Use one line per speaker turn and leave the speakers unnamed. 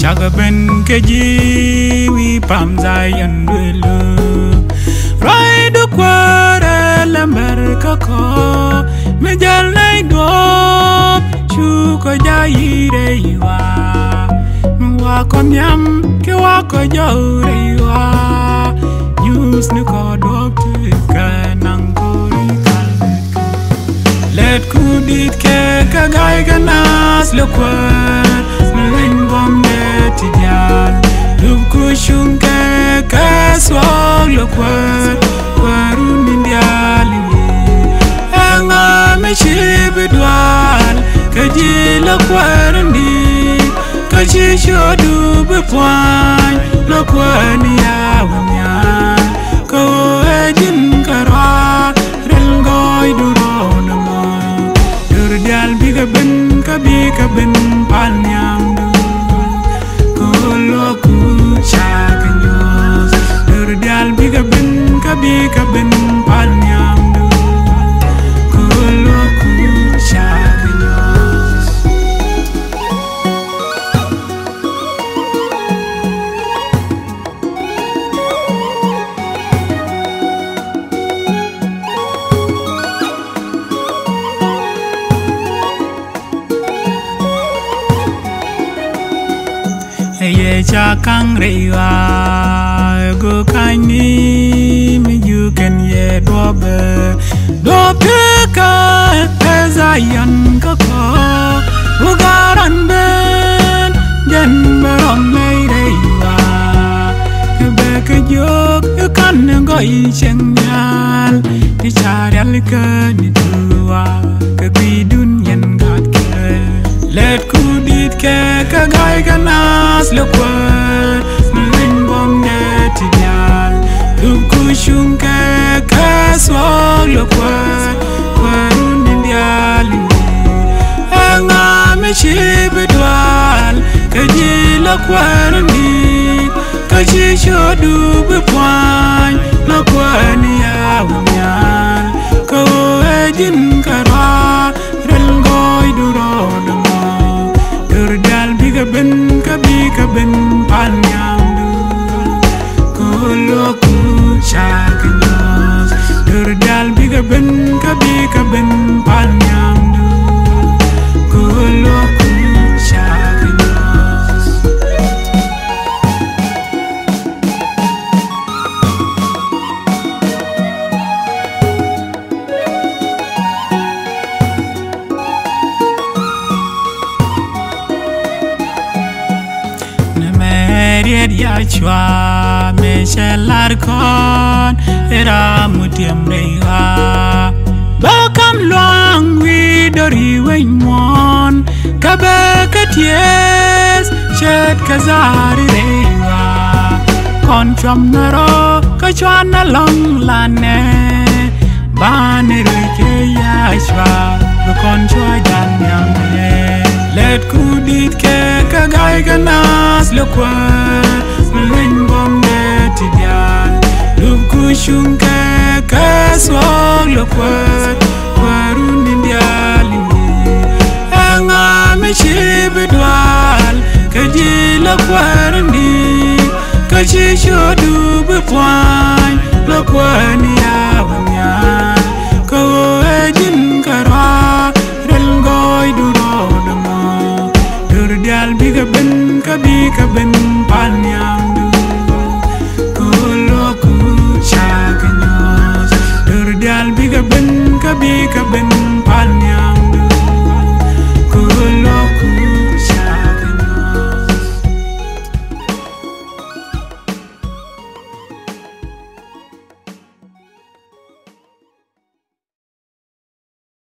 chaga ben keji wi pam zai an dwelu rai do kwara lamber kako me jal nai go chu ko jai re wa wa kon yam ke wa ko jo re wa news ne ko dop ka nang ko let kudit ke ka gai ganas lo kwar ring bom de tidial lub ku shung ke ka swag lo kwar kwarun indiali anga me chibidwal ka ji lo kwar ndi ka chi shodu be pwan lo kwar ni ya wamyan ko ejin kara rel goy du dial biga ben pal nyam ko lo ku chakanyos dur dial biga ben pal nyam ko lo ku chakanyos ye cha kang reiwa go kani mi you can ye do ka zayan ka ko ugaran ben jen barom lei reiwa be ka jok kan go I cheng nyal ti charal ka ni tuwa ka bidun yen gat ke let kudit ke ka gai ganas lo kwar ring bom de tidial lub ku shung ke ka swag lo kwar kwarun indiali anga me chibidwal ka ji lo kwar ni ka chi shodu be pwan lo kwar ni ya wamyan ko ejin kara rel goy du ro biga ben pal nyam ko lo ku chakanyos dur dal biga ben pal nyam ko lo ku chakanyos ya chwa me chelar kon era mutiem reiwa bakam luang wi dori wen mon kabe katies chet kazari reiwa kon chom naro ka chwana long lane bane rike ya chwa kon chwa jan nyam let kudit ke ka gai ganas lo kwar ring bom de tidial lub ku shung ke ka swag lo kwar kwarun indiali anga me chibidwal ka ji lo kwar ndi ka chi shodu be pwan